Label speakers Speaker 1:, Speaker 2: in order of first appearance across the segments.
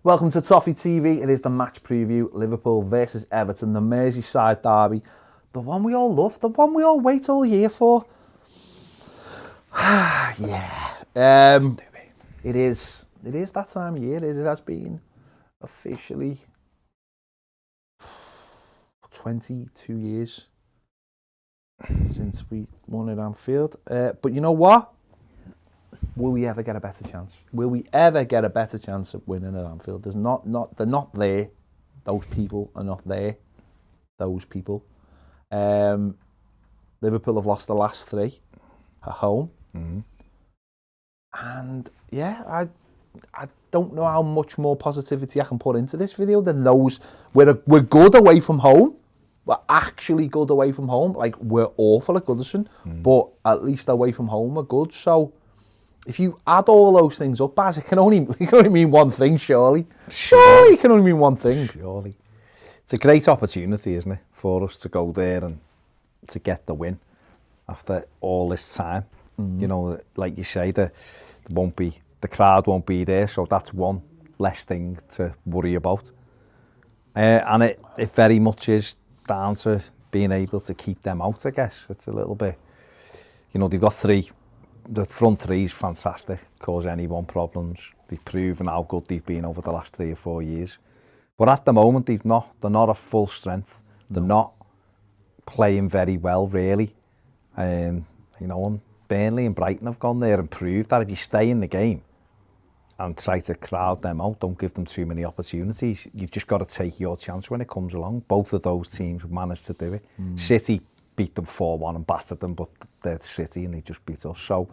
Speaker 1: Welcome to Toffee TV. It is the match preview. Liverpool versus Everton, the Merseyside derby. The one we all love, the one we all wait all year for. Yeah. It is that time of year. It has been officially 22 years since we won at Anfield. But you know what? Will we ever get a better chance? Will we ever get a better chance of winning at Anfield? They're not there. Those people are not there. Those people. Liverpool have lost the last 3 at home. Mm-hmm. And yeah, I don't know how much more positivity I can put into this video than those. We're good away from home. We're actually good away from home. Like, we're awful at Goodison, but at least away from home we're good. So if you add all those things up, Baz, it can only mean one thing, surely. Surely it can only mean one thing.
Speaker 2: Surely. It's a great opportunity, isn't it, for us to go there and to get the win after all this time. Mm. You know, like you say, the crowd won't be there, so that's one less thing to worry about. And it very much is down to being able to keep them out, I guess. It's a little bit, you know, they've got 3. The front 3 is fantastic, cause anyone problems. They've proven how good they've been over the last 3 or 4 years. But at the moment, they're not at full strength. They're not playing very well, really. You know, and Burnley and Brighton have gone there and proved that if you stay in the game and try to crowd them out, don't give them too many opportunities, you've just got to take your chance when it comes along. Both of those teams have managed to do it. City beat them 4-1 and battered them, but they're City and they just beat us. So,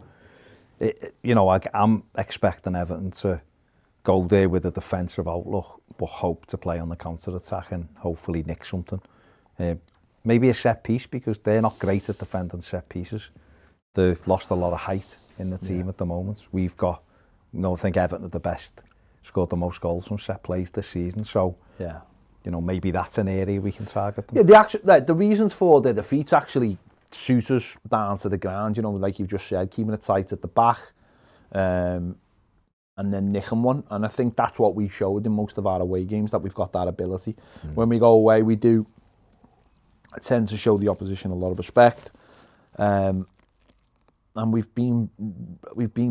Speaker 2: you know, I'm expecting Everton to go there with a defensive outlook, but hope to play on the counter-attack and hopefully nick something. Maybe a set piece, because they're not great at defending set pieces. They've lost a lot of height in the team at the moment. We've got, I think Everton are the best, scored the most goals from set plays this season. So, yeah, you know, maybe that's an area we can target them.
Speaker 1: Yeah, the reasons for the defeats actually suit us down to the ground. You know, like you've just said, keeping it tight at the back, and then nicking one. And I think that's what we showed in most of our away games, that we've got that ability. When we go away, we do tend to show the opposition a lot of respect. And we've been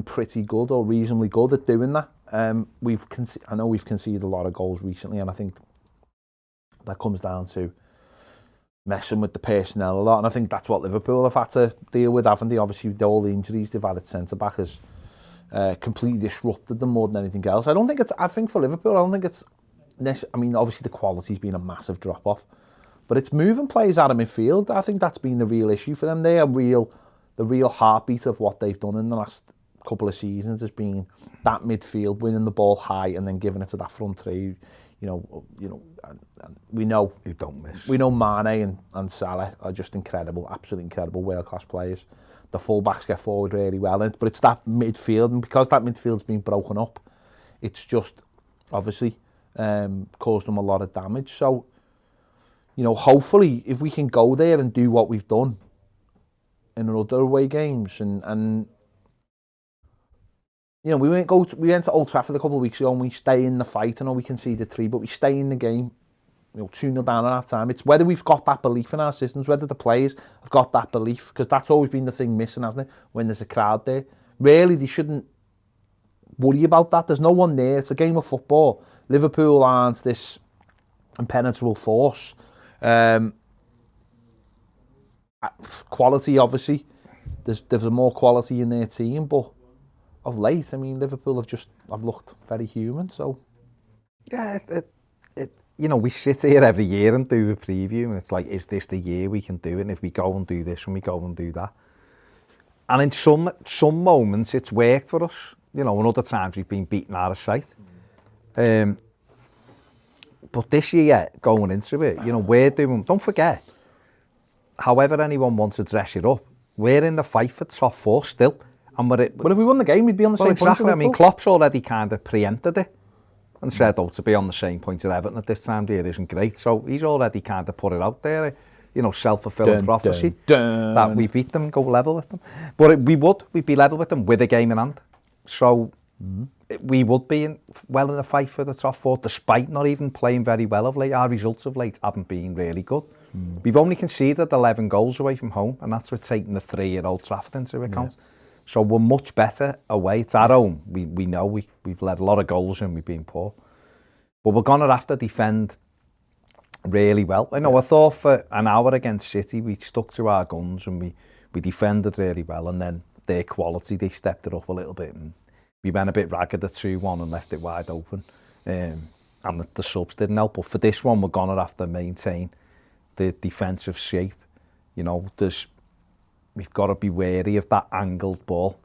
Speaker 1: pretty good, or reasonably good, at doing that. I know we've conceded a lot of goals recently, and I think that comes down to messing with the personnel a lot. And I think that's what Liverpool have had to deal with, haven't they? Obviously, with all the injuries they've had at centre back has completely disrupted them more than anything else. I think for Liverpool, I don't think it's. I mean, obviously the quality's been a massive drop off, but it's moving players out of midfield. I think that's been the real issue for them. The real heartbeat of what they've done in the last couple of seasons has been that midfield, winning the ball high and then giving it to that front 3. You know, and we know
Speaker 2: you don't miss.
Speaker 1: We know Mane and Salah are just incredible, absolutely incredible, world-class players. The full-backs get forward really well, but it's that midfield, and because that midfield's been broken up, it's just obviously caused them a lot of damage. So, you know, hopefully, if we can go there and do what we've done in other away games, and you know, we went to Old Trafford a couple of weeks ago and we stay in the fight. I know we conceded 3, but we stay in the game. You know, 2-0 down at half time. It's whether we've got that belief in our systems, whether the players have got that belief, because that's always been the thing missing, hasn't it? When there's a crowd there, really, they shouldn't worry about that. There's no one there. It's a game of football. Liverpool aren't this impenetrable force. Quality, obviously, there's more quality in their team, but of late, I mean, Liverpool have looked very human. So
Speaker 2: yeah, you know, we sit here every year and do a preview, and it's like, is this the year we can do it? And if we go and do this and we go and do that, and in some moments it's worked for us, you know, and other times we've been beaten out of sight. But this year, going into it, you know, we're doing. Don't forget, however anyone wants to dress it up, we're in the fight for top 4 still. And but if
Speaker 1: we won the game, we'd be on the same point.
Speaker 2: Exactly. I mean, Klopp's already kind of preempted it and said, to be on the same point at Everton at this time of the year isn't great. So he's already kind of put it out there, you know, self-fulfilling prophecy, that we beat them, go level with them. But we'd be level with them with a game in hand. So we would be well in the fight for the top four, despite not even playing very well of late. Our results of late haven't been really good. We've only conceded 11 goals away from home, and that's with taking the 3 at Old Trafford into account. So we're much better away. It's our own. We know we've let a lot of goals and we've been poor. But we're going to have to defend really well. I thought for an hour against City, we stuck to our guns and we defended really well. And then their quality, they stepped it up a little bit. And we went a bit ragged at 2-1 and left it wide open. And the subs didn't help. But for this one, we're going to have to maintain the defensive shape. We've got to be wary of that angled ball,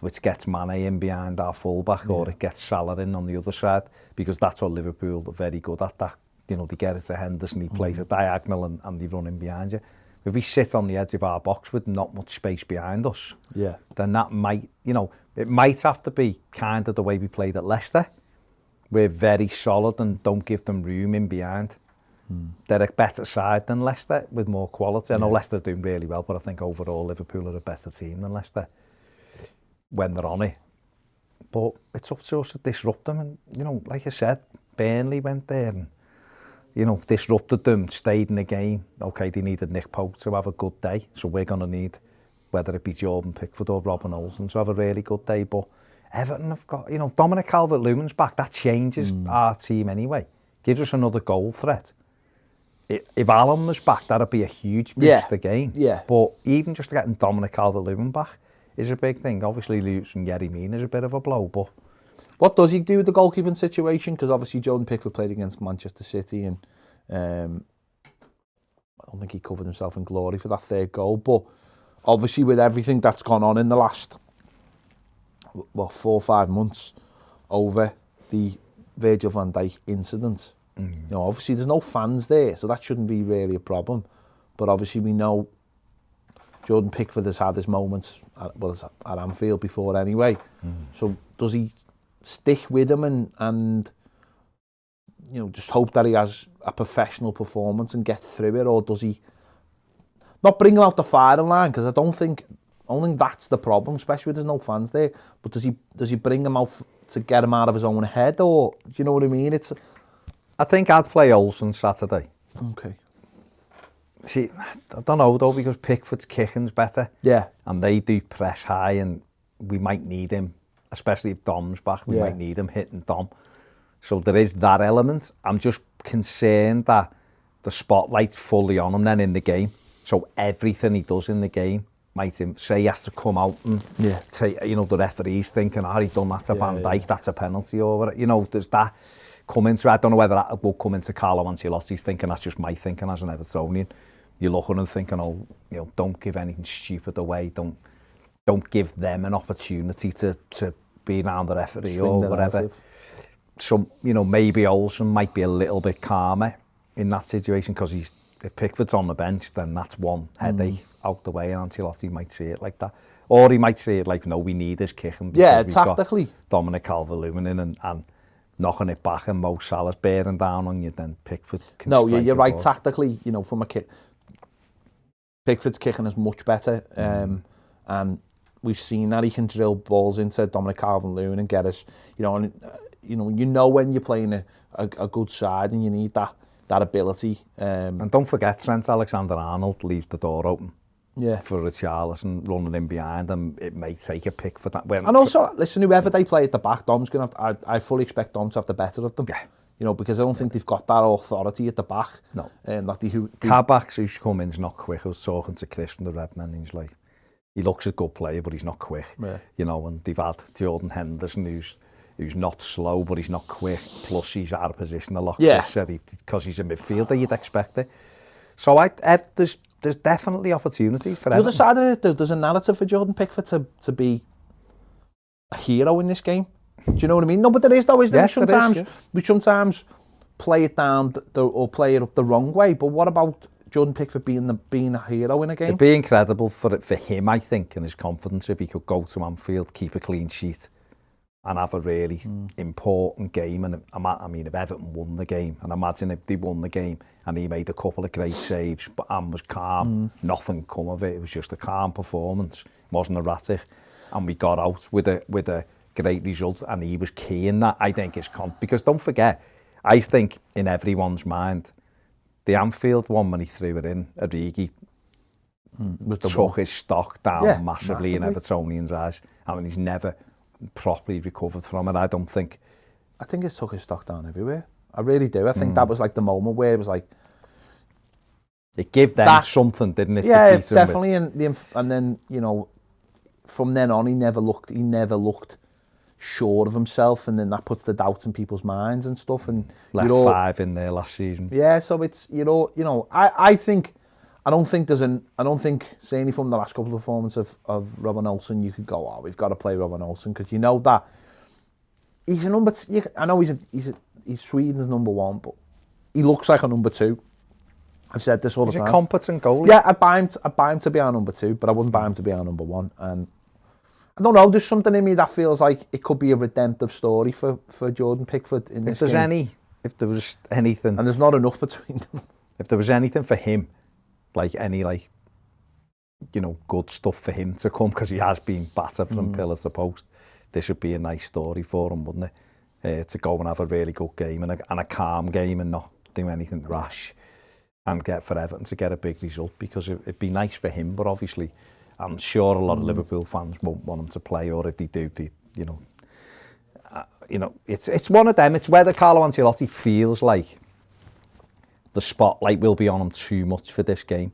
Speaker 2: which gets Mane in behind our fullback, or it gets Salah in on the other side, because that's what Liverpool are very good at. That they get it to Henderson, he plays a diagonal, and they run in behind you. If we sit on the edge of our box with not much space behind us, then that might, it might have to be kind of the way we played at Leicester. We're very solid and don't give them room in behind. They're a better side than Leicester with more quality. I know Leicester are doing really well, but I think overall Liverpool are a better team than Leicester when they're on it. But it's up to us to disrupt them. And, like I said, Burnley went there and, disrupted them, stayed in the game. Okay, they needed Nick Pope to have a good day. So we're going to need, whether it be Jordan Pickford or Robin Olsen, to have a really good day. But Everton have got, Dominic Calvert-Lewin's back. That changes our team anyway. Gives us another goal threat. If Alan was back, that'd be a huge boost again. Yeah. But even just getting Dominic Calvert-Lewin back is a big thing. Obviously, losing Yerry Mina is a bit of a blow, but
Speaker 1: what does he do with the goalkeeping situation? Because obviously Jordan Pickford played against Manchester City, and I don't think he covered himself in glory for that 3rd goal. But obviously, with everything that's gone on in the last 4 or 5 months over the Virgil van Dijk incident. Obviously there's no fans there, so that shouldn't be really a problem. But obviously we know Jordan Pickford has had his moments at Anfield before anyway. So does he stick with him and just hope that he has a professional performance and get through it, or does he not bring him out the firing line? Because I don't think that's the problem, especially when there's no fans there. But does he bring him out to get him out of his own head, or do you know what I mean?
Speaker 2: I think I'd play Olsen Saturday.
Speaker 1: Okay.
Speaker 2: See, I don't know though, because Pickford's kicking's better.
Speaker 1: Yeah.
Speaker 2: And they do press high, and we might need him, especially if Dom's back, we might need him hitting Dom. So there is that element. I'm just concerned that the spotlight's fully on him then in the game. So everything he does in the game might say he has to come out and say, the referee's thinking, he done that to Van Dijk, that's a penalty, or there's that come into. I don't know whether that will come into Carlo Ancelotti's thinking. That's just my thinking as an Evertonian. You're looking and thinking, don't give anything stupid away. Don't give them an opportunity to be around the referee or whatever. So, maybe Olsen might be a little bit calmer in that situation, because if Pickford's on the bench, then that's one headache out the way, and Ancelotti might see it like that. Or he might see it like, no, we need his kicking.
Speaker 1: Yeah, tactically.
Speaker 2: Dominic Calvert-Lewin in and knocking it back, and Mo Salah's bearing down on you, then Pickford can
Speaker 1: No, you're right, tactically, from a kick. Pickford's kicking is much better, and we've seen that he can drill balls into Dominic Calvert-Lewin and get us, when you're playing a good side and you need that ability.
Speaker 2: And don't forget, Trent Alexander-Arnold leaves the door open for Richarlison running in behind, and it may take a pick for that.
Speaker 1: And also, listen, whoever they play at the back, Dom's going to have, I fully expect Dom to have the better of them. Yeah. Because I don't think they've got that authority at the back. No.
Speaker 2: Kabak's who's come in's not quick. I was talking to Chris from the Redmen, and he's like, he looks a good player, but he's not quick. Yeah. And they've had Jordan Henderson, who's not slow, but he's not quick. Plus, he's out of position a lot. Yeah. Because he's a midfielder, you'd expect it. So there's definitely opportunities for Everton.
Speaker 1: The other side of it, there's a narrative for Jordan Pickford to be a hero in this game. Do you know what I mean? No, but there is though, isn't there? We sometimes play it down or play it up the wrong way. But what about Jordan Pickford being a hero in a game?
Speaker 2: It'd be incredible for him, I think, and his confidence if he could go to Anfield, keep a clean sheet, and have a really important game. And if Everton won the game, and imagine if they won the game and he made a couple of great saves, and was calm, nothing come of it. It was just a calm performance. It wasn't erratic, and we got out with a great result, and he was key in that. I think because don't forget, I think in everyone's mind, the Anfield one when he threw it in, Origi took his stock down massively in Evertonians' eyes. I mean, he's never properly recovered from it. I think
Speaker 1: it took his stock down everywhere. I really do. I think that was like the moment where it was like,
Speaker 2: it gave them something, didn't it?
Speaker 1: Yeah,
Speaker 2: to beat
Speaker 1: definitely. And then, you know, from then on, he never looked sure of himself, and then that puts the doubt in people's minds and stuff. And
Speaker 2: left 5 in there last season.
Speaker 1: Yeah, so it's I don't think certainly from the last couple of performances of Robin Olsen, you could go, oh, we've got to play Robin Olsen, because you know that he's a number. I know he's Sweden's number 1, but he looks like a number 2. I've said this all the time.
Speaker 2: He's a competent goalie.
Speaker 1: Yeah, I'd buy him to be our number 2, but I wouldn't buy him to be our number 1. And I don't know, there's something in me that feels like it could be a redemptive story for Jordan Pickford in this game.
Speaker 2: If there was anything...
Speaker 1: And there's not enough between them.
Speaker 2: If there was anything for him, good stuff for him to come, because he has been battered from pillar to post, this would be a nice story for him, wouldn't it? To go and have a really good game and a calm game and not do anything rash, and get for Everton to get a big result, because it'd be nice for him. But obviously, I'm sure a lot of Liverpool fans won't want him to play, or if they do, it's one of them. It's whether Carlo Ancelotti feels like the spotlight will be on him too much for this game,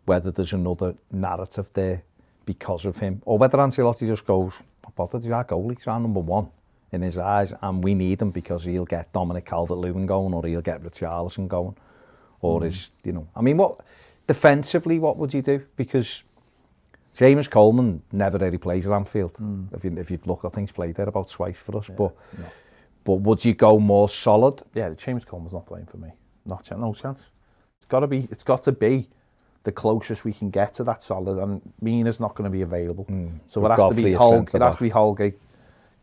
Speaker 2: whether there's another narrative there because of him, or whether Ancelotti just goes, "I'm bothered, he's our goalie, he's our number 1 in his eyes, and we need him because he'll get Dominic Calvert-Lewin going, or he'll get Richarlison going." Or what defensively, what would you do? Because James Coleman never really plays at Anfield. If you've looked, I think he's played there about twice for us. But would you go more solid?
Speaker 1: Yeah, James Coleman's not playing for me. No chance. It's got to be the closest we can get to that solid, and Mina's not going to be available. So it has to be Holgate,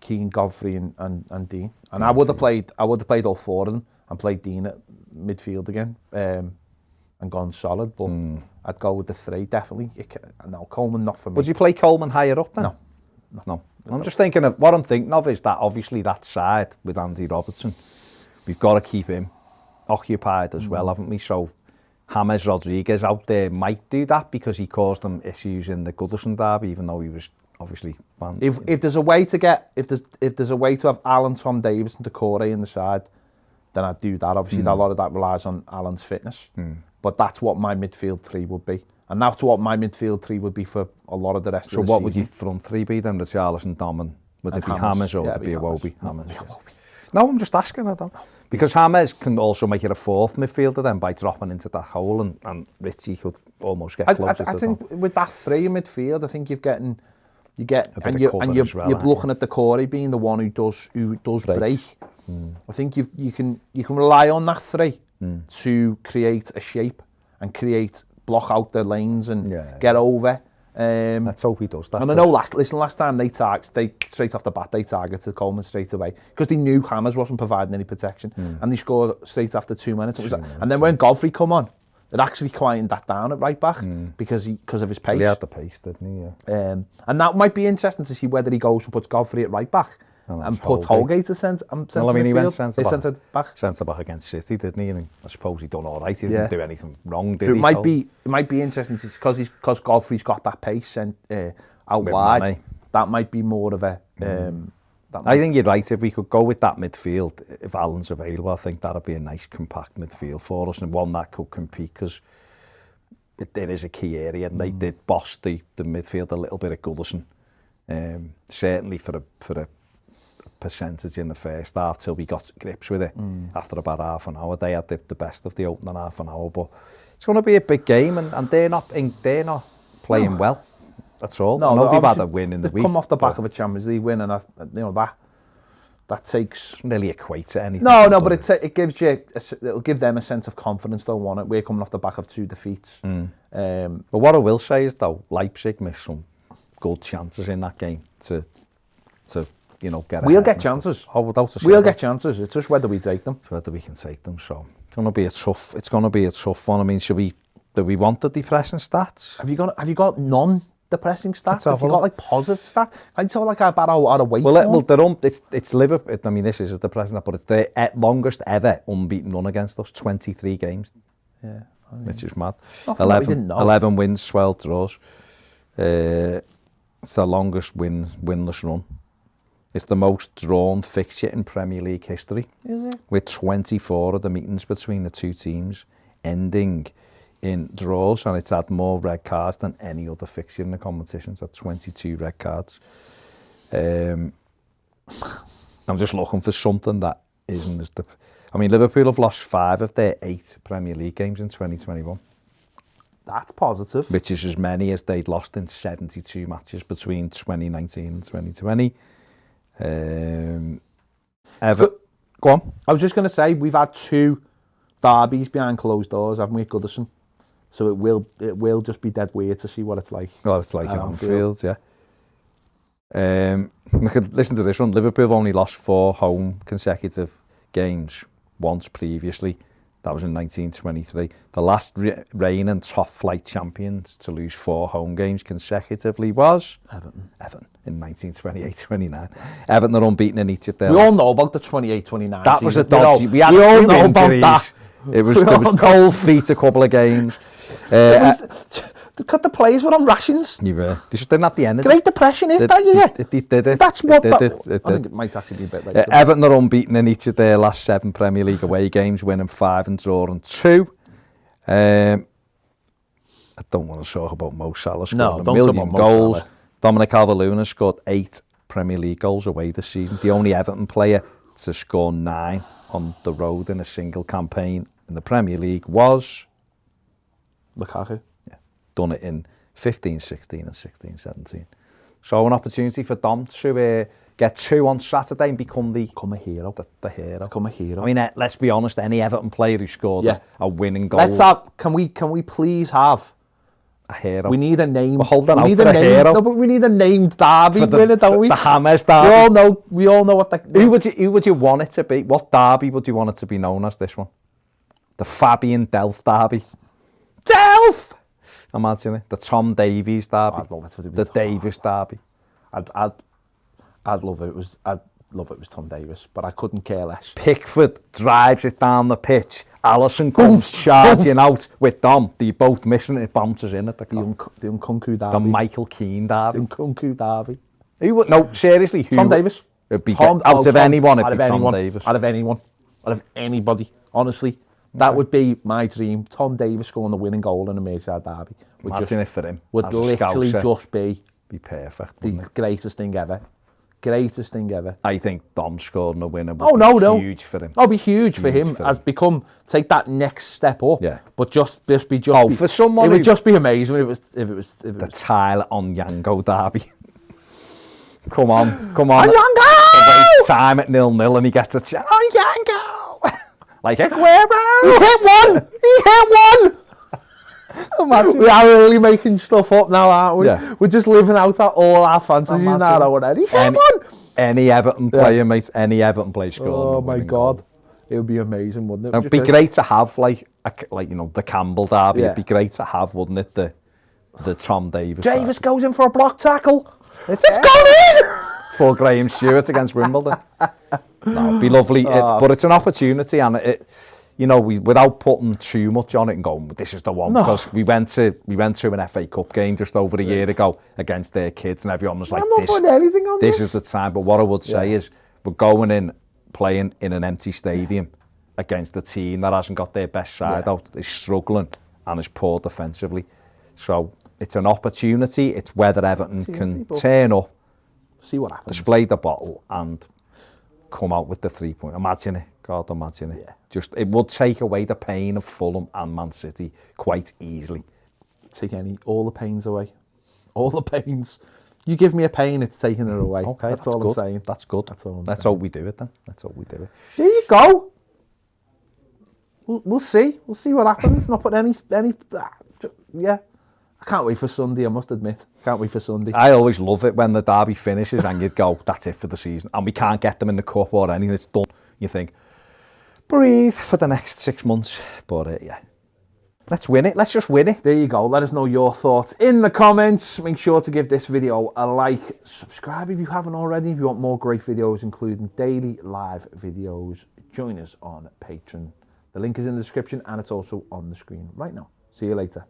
Speaker 1: Keane, Godfrey, and Dean. And I would have played all 4 of them and played Dean at midfield again, and gone solid. But I'd go with the 3 definitely. No, Coleman not for me.
Speaker 2: Would you play Coleman higher up then? No. I'm just thinking of what I'm thinking of is that obviously that side with Andy Robertson, we've got to keep him occupied as well, haven't we? So James Rodriguez out there might do that, because he caused them issues in the Goodison derby, even though he was obviously fun.
Speaker 1: If there's a way to have Alan, Tom Davis, and Decore in the side, then I'd do that. Obviously, a lot of that relies on Alan's fitness, but that's what my midfield 3 would be, and that's what my midfield 3 would be for a lot of the rest of the season.
Speaker 2: So what would your front 3 be then? Richarlison, Dom, and would it be James, or would it be Iwobi? James. No, I'm just asking. I don't know. Because James can also make it a 4th midfielder then by dropping into that hole, and Richie could almost get closer to
Speaker 1: I think with that 3 in midfield, I think you're looking at Decore being the one who does break. I think you can rely on that 3 to create a shape and block out the lanes and get over.
Speaker 2: Let's hope he does that.
Speaker 1: And I know last time they straight off the bat they targeted Coleman straight away, because they knew Hammers wasn't providing any protection, and they scored straight after 2 minutes. And then when Godfrey come on, it actually quietened that down at right back because of his pace.
Speaker 2: He had the pace, didn't he? Yeah.
Speaker 1: And that might be interesting to see whether he goes and puts Godfrey at right back and puts Holgate to centre.
Speaker 2: Well, I mean, he went centre
Speaker 1: back
Speaker 2: against City, didn't he? And I suppose he done all right. He didn't do anything wrong, did
Speaker 1: he?
Speaker 2: It
Speaker 1: might be interesting because Godfrey's got that pace and out wide. Money. That might be more of a.
Speaker 2: I think you're right. If we could go with that midfield, if Alan's available, I think that'd be a nice compact midfield for us, and one that could compete, because it is a key area, and they did boss the midfield a little bit at Goodison. Certainly for a percentage in the first half, till we got to grips with it. After about half an hour, they had the best of the opening half an hour, but it's going to be a big game, and they're not playing well. That's all.
Speaker 1: No,
Speaker 2: I know they've had a win in the week.
Speaker 1: Come off the back of a Champions League win, and that takes.
Speaker 2: Doesn't really equate to anything.
Speaker 1: No, but it gives it'll give them a sense of confidence. Don't want it. We're coming off the back of 2 defeats.
Speaker 2: But what I will say is, though, Leipzig missed some good chances in that game to get.
Speaker 1: We'll get chances. We'll get chances. It's just whether we take them.
Speaker 2: It's whether we can take them. So it's going to be a tough one. I mean, do we want the depressing stats?
Speaker 1: Have you got non depressing stats.
Speaker 2: Let's have
Speaker 1: If you've
Speaker 2: a
Speaker 1: got
Speaker 2: look.
Speaker 1: like positive stats, can you tell like about our weight?
Speaker 2: Well, it's Liverpool. I mean, this is a depressing, but it's the longest ever unbeaten run against us. 23 games.
Speaker 1: Yeah, I mean,
Speaker 2: which is mad.
Speaker 1: nothing that we didn't know.
Speaker 2: 11 wins, 12 draws. It's the longest winless run. It's the most drawn fixture in Premier League history.
Speaker 1: Is it?
Speaker 2: With 24 of the meetings between the two teams ending in draws, and it's had more red cards than any other fixture in the competition. It's had 22 red cards. I'm just looking for something that isn't as... I mean, Liverpool have lost 5 of their 8 Premier League games in 2021.
Speaker 1: That's positive.
Speaker 2: Which is as many as they'd lost in 72 matches between 2019 and 2020. Go on.
Speaker 1: I was just going to say, we've had 2 derbies behind closed doors, haven't we, at Goodison? So it will just be dead weird to see what it's like.
Speaker 2: Well, it's like on fields, yeah. We could listen to this one. Liverpool only lost 4 home consecutive games once previously. That was in 1923. The last reigning top flight champions to lose 4 home games consecutively was
Speaker 1: Everton
Speaker 2: in 1928-29. Everton are unbeaten in each of their.
Speaker 1: We all know about the 28-29.
Speaker 2: That was a
Speaker 1: season.
Speaker 2: dodgy. We had
Speaker 1: we all
Speaker 2: a few
Speaker 1: know
Speaker 2: injuries.
Speaker 1: about that.
Speaker 2: There was cold feet a couple of games.
Speaker 1: The players were on rations.
Speaker 2: You were. They just didn't have the energy.
Speaker 1: Great Depression, is that year?
Speaker 2: It did it.
Speaker 1: That's what
Speaker 2: it
Speaker 1: that...
Speaker 2: did.
Speaker 1: I think it might actually be a bit later.
Speaker 2: Everton are unbeaten in each of their last 7 Premier League away games, winning 5 and drawing 2. I don't want to talk about Mo Salah scoring a million goals. Dominic Calvert-Lewin scored 8 Premier League goals away this season. The only Everton player to score 9 on the road in a single campaign in the Premier League was
Speaker 1: Lukaku.
Speaker 2: Yeah, done it in 15-16 and 16-17. So an opportunity for Dom to get 2 on Saturday and become a hero. The hero.
Speaker 1: Become a hero.
Speaker 2: I mean, let's be honest. Any Everton player who scored a winning goal.
Speaker 1: Let's have. Can we please have
Speaker 2: a hero?
Speaker 1: We need a name.
Speaker 2: We're holding out
Speaker 1: need
Speaker 2: for a hero.
Speaker 1: No, but we need a named derby winner, don't we?
Speaker 2: The Hammers derby.
Speaker 1: We all know what the.
Speaker 2: Who would you want it to be? What derby would you want it to be known as? This one, the Fabian Delph derby. Delph. Imagine it. The Tom Davies derby.
Speaker 1: I'd love it to be
Speaker 2: the Davis derby.
Speaker 1: I'd love it. I'd love it was Tom Davis, but I couldn't care less.
Speaker 2: Pickford drives it down the pitch. Alisson comes charging out with Dom. They're both missing it. Bounces in at the
Speaker 1: Nkunku derby.
Speaker 2: The Michael Keane derby.
Speaker 1: The Nkunku derby.
Speaker 2: Who would? No, seriously, who?
Speaker 1: Tom Davis.
Speaker 2: It'd be out of anyone. It'd be Tom Davis.
Speaker 1: Out of anyone. Out of anybody. Honestly, that would be my dream. Tom Davis scoring the winning goal in a Merseyside derby.
Speaker 2: Imagine it for him.
Speaker 1: Would literally just be
Speaker 2: perfect.
Speaker 1: The greatest thing ever. Greatest thing ever.
Speaker 2: I think Dom scoring a winner would be huge for him.
Speaker 1: That'll be huge for him. Take that next step up.
Speaker 2: Yeah.
Speaker 1: But
Speaker 2: for someone
Speaker 1: it would just be amazing if it was
Speaker 2: the Tyler Onyango derby. Come on.
Speaker 1: Onyango!
Speaker 2: Waste time at 0-0 and he gets a chance. Onyango! Like Aguero!
Speaker 1: He hit one!
Speaker 2: Imagine.
Speaker 1: We are really making stuff up now, aren't we?
Speaker 2: Yeah.
Speaker 1: We're just living out all our fantasies now already. He hit one!
Speaker 2: Any Everton player, mate, any Everton player scoring.
Speaker 1: Oh my God. It would be amazing, wouldn't it?
Speaker 2: It'd be great to have like the Campbell derby. It'd be great to have, wouldn't it? The Tom Davis.
Speaker 1: Davis goes in for a block tackle.
Speaker 2: It's
Speaker 1: gone in!
Speaker 2: For Graham Stewart against Wimbledon. No, it'd be lovely. But it's an opportunity, and without putting too much on it and going, this is the one, because we went to an FA Cup game just over a year ago against their kids, and everyone was like, this is the time. But what I would say is, we're going in playing in an empty stadium against a team that hasn't got their best side out, is struggling and is poor defensively. So it's an opportunity. It's whether Everton can turn up,
Speaker 1: see what happens,
Speaker 2: display the bottle, and come out with the 3-point. Imagine it. God, imagine it. Yeah. It would take away the pain of Fulham and Man City quite easily.
Speaker 1: Take all the pains away. All the pains. You give me a pain, it's taking it away.
Speaker 2: Okay,
Speaker 1: that's all
Speaker 2: good.
Speaker 1: I'm saying.
Speaker 2: That's good. That's how we do it then. That's how we do it.
Speaker 1: There you go. We'll see. We'll see what happens. Not putting any. Yeah. I can't wait for Sunday, I must admit. Can't wait for Sunday.
Speaker 2: I always love it when the derby finishes and you'd go, that's it for the season. And we can't get them in the cup or anything. It's done. You think, breathe for the next 6 months. But yeah. Let's win it. Let's just win it.
Speaker 1: There you go. Let us know your thoughts in the comments. Make sure to give this video a like. Subscribe if you haven't already. If you want more great videos, including daily live videos, join us on Patreon. The link is in the description and it's also on the screen right now. See you later.